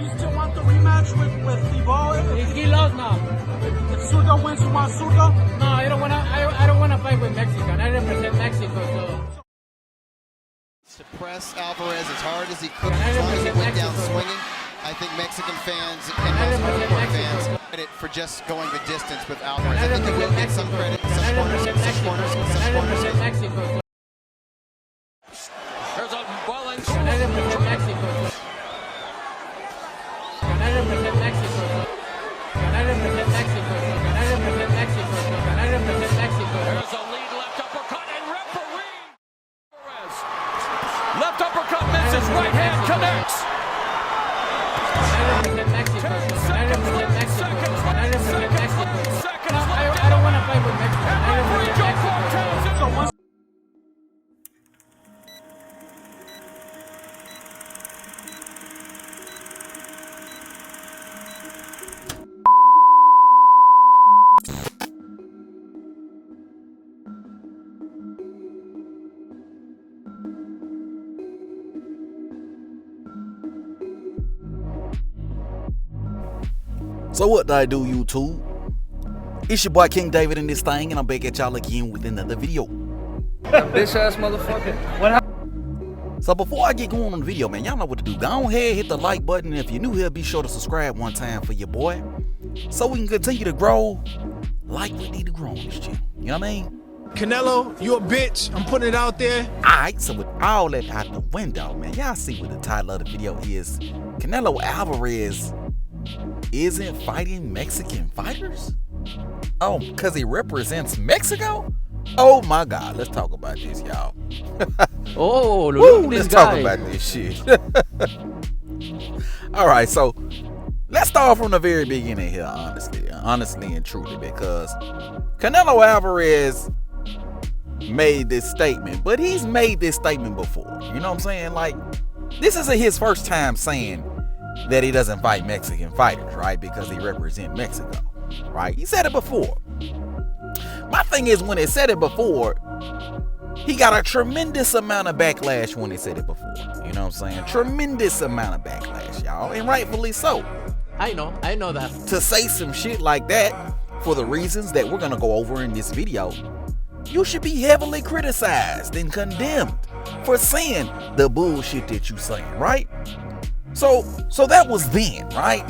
you still want the rematch with Thibault? He lost now. If Surdo wins, you want Surdo? No, I don't wanna fight with Mexican. I represent Mexico, so. Suppress Alvarez as hard as he could, as long as he went down swinging. I think Mexican fans and most hardcore fans credit for just going the distance with Alvarez. I think he will get some credit. Some corners. Mexico. There's a Wellings. I represent Mexico. I represent Mexico. I represent Mexico. I represent Mexico. I represent Mexico. There's a lead left uppercut and referee. Alvarez. Left uppercut misses. Right hand connects. I represent Mexico. I represent Mexico. I represent Mexico. Seconds. I don't want to fight with Mexico. I represent Mexico. So once So what do I do, YouTube? It's your boy King David in this thing, and I'm back at y'all again with another video. Bitch ass motherfucker. So before I get going on the video, man, y'all know what to do. Go ahead, hit the like button. If you're new here, be sure to subscribe one time for your boy, so we can continue to grow like we need to grow on this channel. You know what I mean? Canelo, you a bitch. I'm putting it out there. Alright, so with all that out the window, man, y'all see what the title of the video is. Canelo Alvarez isn't fighting Mexican fighters? Oh, because he represents Mexico? Oh my God, let's talk about this, y'all. Oh, Woo, look at let's this talk guy. about this shit. Alright, so let's start from the very beginning here, honestly and truly, because Canelo Alvarez made this statement, but he's made this statement before. You know what I'm saying? Like, this isn't his first time saying that he doesn't fight Mexican fighters, right? Because he represents Mexico, right? He said it before. My thing is, when he said it before, he got a tremendous amount of backlash when he said it before. You know what I'm saying? Tremendous amount of backlash, y'all, and rightfully so. I know that. To say some shit like that, for the reasons that we're gonna go over in this video, you should be heavily criticized and condemned for saying the bullshit that you saying, right? So that was then, right?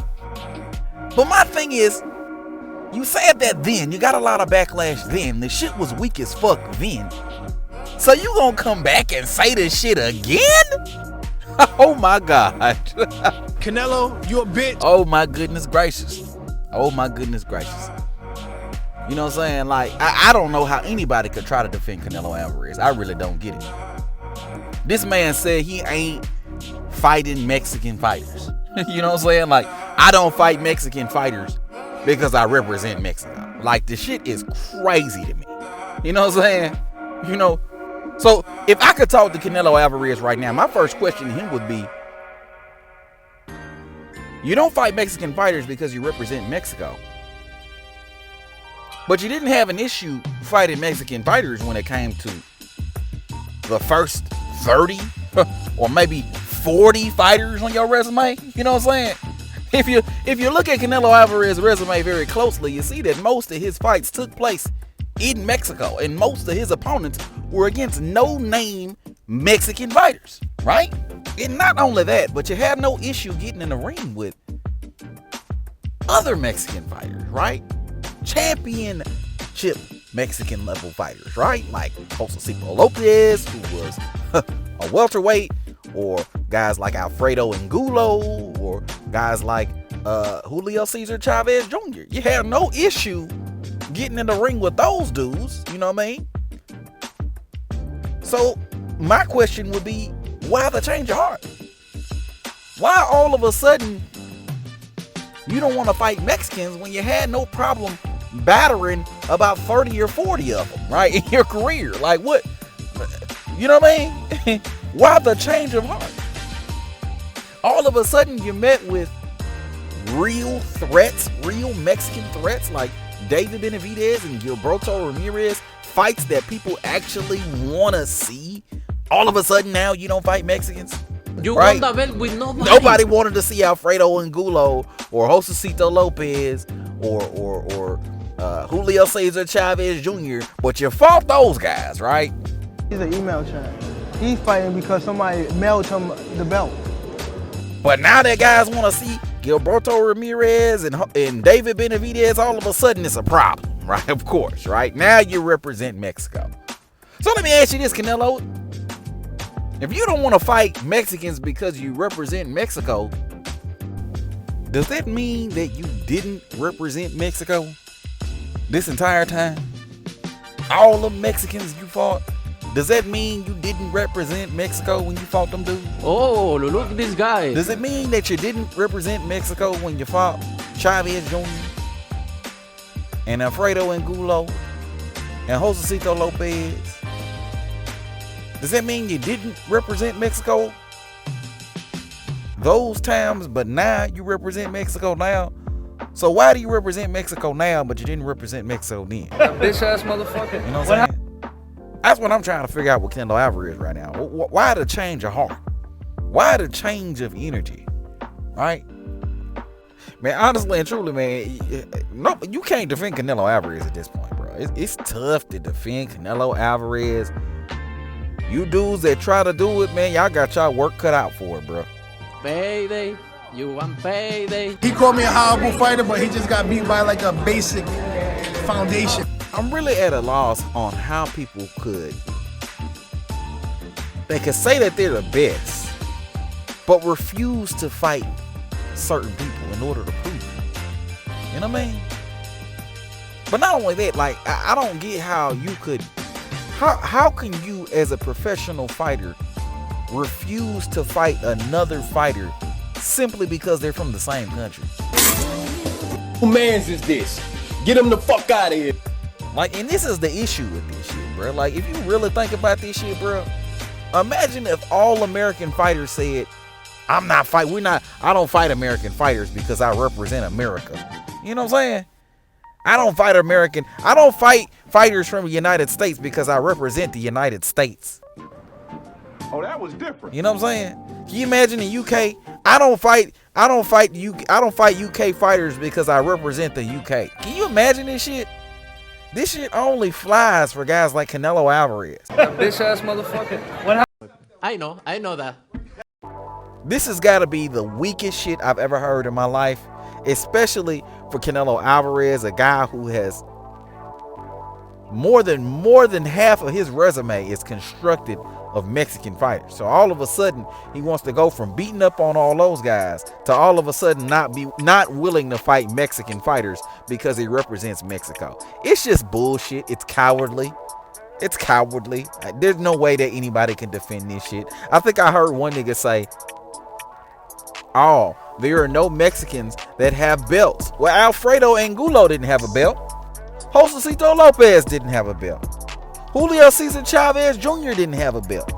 But my thing is, you said that then, you got a lot of backlash then, the shit was weak as fuck then. So you gonna come back and say this shit again? Oh my God. Canelo, you a bitch. Oh my goodness gracious. Oh my goodness gracious. You know what I'm saying? Like, I don't know how anybody could try to defend Canelo Alvarez. I really don't get it. This man said he ain't fighting Mexican fighters. You know what I'm saying? Like, I don't fight Mexican fighters because I represent Mexico. Like, the shit is crazy to me. You know what I'm saying? You know, so if I could talk to Canelo Alvarez right now, my first question to him would be, you don't fight Mexican fighters because you represent Mexico, but you didn't have an issue fighting Mexican fighters when it came to the first 30 or maybe 40 fighters on your resume. You know what I'm saying? If you look at Canelo Alvarez's resume very closely, you see that most of his fights took place in Mexico, and most of his opponents were against no-name Mexican fighters, right? And not only that, but you have no issue getting in the ring with other Mexican fighters, right? Championship Mexican level fighters, right? Like Josecito Lopez, who was a welterweight, or guys like Alfredo Angulo, or guys like Julio Cesar Chavez Jr. You have no issue getting in the ring with those dudes, you know what I mean? So my question would be, why the change of heart? Why all of a sudden you don't want to fight Mexicans when you had no problem battering about 30 or 40 of them, right, in your career? Like, what? You know what I mean? Why the change of heart? All of a sudden you met with real threats, real Mexican threats like David Benavidez and Gilberto Ramirez, fights that people actually want to see. All of a sudden now you don't fight Mexicans. You right? won the belt with nobody. Nobody wanted to see Alfredo Angulo or Josecito Lopez or Julio Cesar Chavez Jr., but you fought those guys, right? He's an email chat. He's fighting because somebody mailed him the belt. But now that guys want to see Gilberto Ramirez and David Benavidez, all of a sudden it's a problem, right? Of course, right? Now you represent Mexico. So let me ask you this, Canelo. If you don't want to fight Mexicans because you represent Mexico, does that mean that you didn't represent Mexico this entire time? All the Mexicans you fought, does that mean you didn't represent Mexico when you fought them dudes? Oh, look at this guy. Does it mean that you didn't represent Mexico when you fought Chavez Jr. and Alfredo Angulo and Josecito Lopez? Does that mean you didn't represent Mexico those times, but now you represent Mexico now? So why do you represent Mexico now, but you didn't represent Mexico then? Bitch ass motherfucker. You know what I'm saying? That's what I'm trying to figure out with Canelo Alvarez right now. Why the change of heart? Why the change of energy? Right? Man, honestly and truly, man, no, you can't defend Canelo Alvarez at this point, bro. It's tough to defend Canelo Alvarez. You dudes that try to do it, man, y'all got y'all work cut out for it, bro. Payday. You want payday. He called me a horrible fighter, but he just got beat by like a basic foundation. I'm really at a loss on how people they could say that they're the best, but refuse to fight certain people in order to prove it. You know what I mean? But not only that, like, I don't get how you could, how can you as a professional fighter refuse to fight another fighter simply because they're from the same country? Who mans is this? Get him the fuck out of here. Like, and this is the issue with this shit, bro. Like, if you really think about this shit, bro, imagine if all American fighters said, I don't fight American fighters because I represent America. You know what I'm saying? I don't fight fighters from the United States because I represent the United States. Oh, that was different. You know what I'm saying? Can you imagine in UK? I don't fight UK fighters because I represent the UK. Can you imagine this shit? This shit only flies for guys like Canelo Alvarez. Bitch ass motherfucker. I know that. This has got to be the weakest shit I've ever heard in my life, especially for Canelo Alvarez, a guy who has more than half of his resume is constructed of Mexican fighters. So all of a sudden he wants to go from beating up on all those guys to all of a sudden not willing to fight Mexican fighters because he represents Mexico. It's just bullshit. It's cowardly. It's cowardly. There's no way that anybody can defend this shit. I think I heard one nigga say, oh, there are no Mexicans that have belts. Well, Alfredo Angulo didn't have a belt. Josecito Lopez didn't have a belt. Julio Cesar Chavez Jr. didn't have a belt.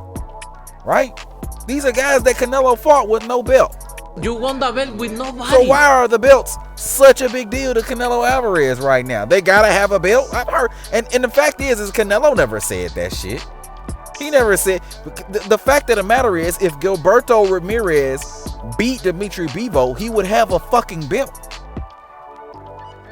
Right? These are guys that Canelo fought with no belt. You won the belt with nobody. So why are the belts such a big deal to Canelo Alvarez right now? They gotta have a belt. I've heard, and the fact is Canelo never said that shit. He never said. The fact of the matter is, if Gilberto Ramirez beat Dimitri Bivol, he would have a fucking belt.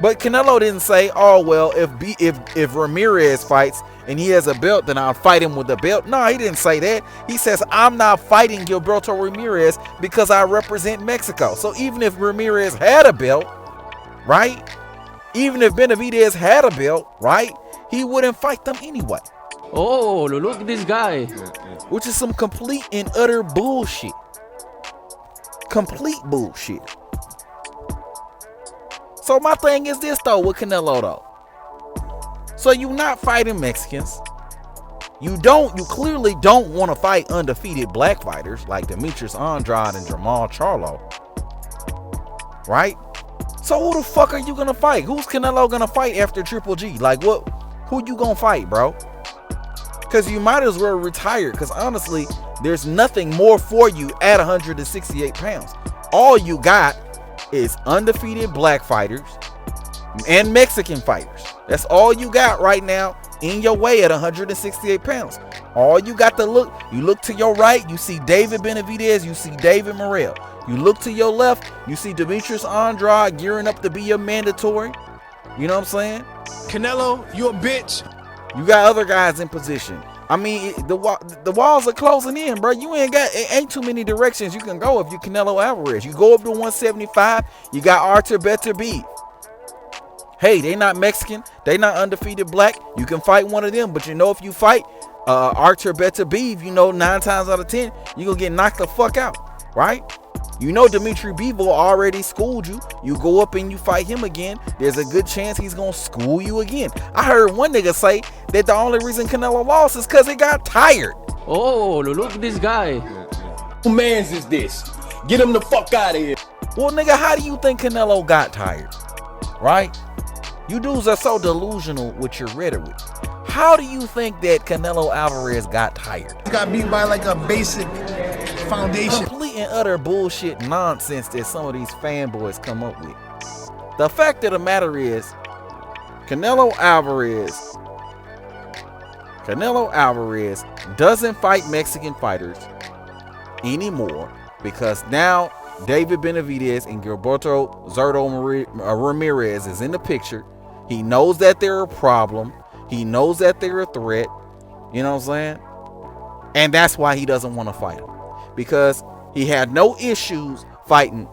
But Canelo didn't say, oh well, if Ramirez fights and he has a belt, then I'll fight him with a belt. No, he didn't say that. He says, I'm not fighting Gilberto Ramirez because I represent Mexico. So even if Ramirez had a belt, right? Even if Benavidez had a belt, right? He wouldn't fight them anyway. Oh, look at this guy. Which is some complete and utter bullshit. Complete bullshit. So my thing is this though with Canelo though. So you're not fighting Mexicans. You clearly don't want to fight undefeated black fighters like Demetrius Andrade and Jamal Charlo. Right? So who the fuck are you gonna fight? Who's Canelo gonna fight after Triple G? Like what? Who you gonna fight, bro? Because you might as well retire. Because honestly, there's nothing more for you at 168 pounds. All you got is undefeated black fighters and Mexican fighters. That's all you got right now in your way at 168 pounds. All you got to look, you look to your right, you see David Benavidez, you see David Morrell. You look to your left, you see Demetrius Andrade gearing up to be your mandatory. You know what I'm saying? Canelo, you a bitch. You got other guys in position. I mean, the walls are closing in, bro. You ain't too many directions you can go if you Canelo Alvarez. You go up to 175, you got Artur Beterbiev. Hey, they not Mexican, they not undefeated black. You can fight one of them, but you know if you fight Artur Beterbiev, you know 9 times out of 10, you gonna get knocked the fuck out, right? You know Dimitri Bivol already schooled you. You go up and you fight him again, there's a good chance he's gonna school you again. I heard one nigga say that the only reason Canelo lost is because he got tired. Oh, look at this guy. Who mans is this? Get him the fuck out of here. Well, nigga, how do you think Canelo got tired? Right? You dudes are so delusional with your rhetoric. How do you think that Canelo Alvarez got tired? He got beat by like a basic foundation. Complete and utter bullshit nonsense that some of these fanboys come up with. The fact of the matter is, Canelo Alvarez doesn't fight Mexican fighters anymore because now David Benavidez and Gilberto Zurdo Ramirez is in the picture. He knows that they're a problem. He knows that they're a threat. You know what I'm saying? And that's why he doesn't want to fight them. Because he had no issues fighting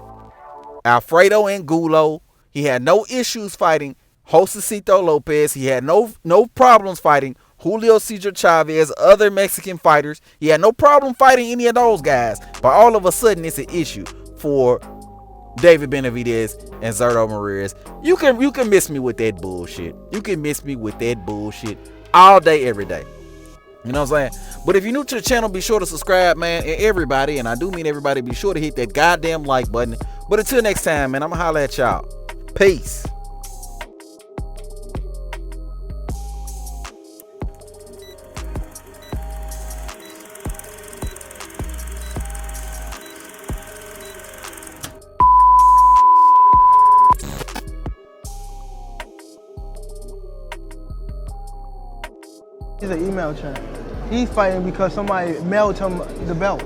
Alfredo Angulo. He had no issues fighting Josecito Lopez. He had no problems fighting Julio Cesar Chavez, other Mexican fighters. He had no problem fighting any of those guys. But all of a sudden, it's an issue for David Benavidez and Zurdo Ramirez. You can miss me with that bullshit. You can miss me with that bullshit all day, every day. You know what I'm saying? But if you're new to the channel, be sure to subscribe, man. And everybody, and I do mean everybody, be sure to hit that goddamn like button. But until next time, man, I'm gonna holler at y'all. Peace. He's an email chat. He's fighting because somebody mailed him the belt.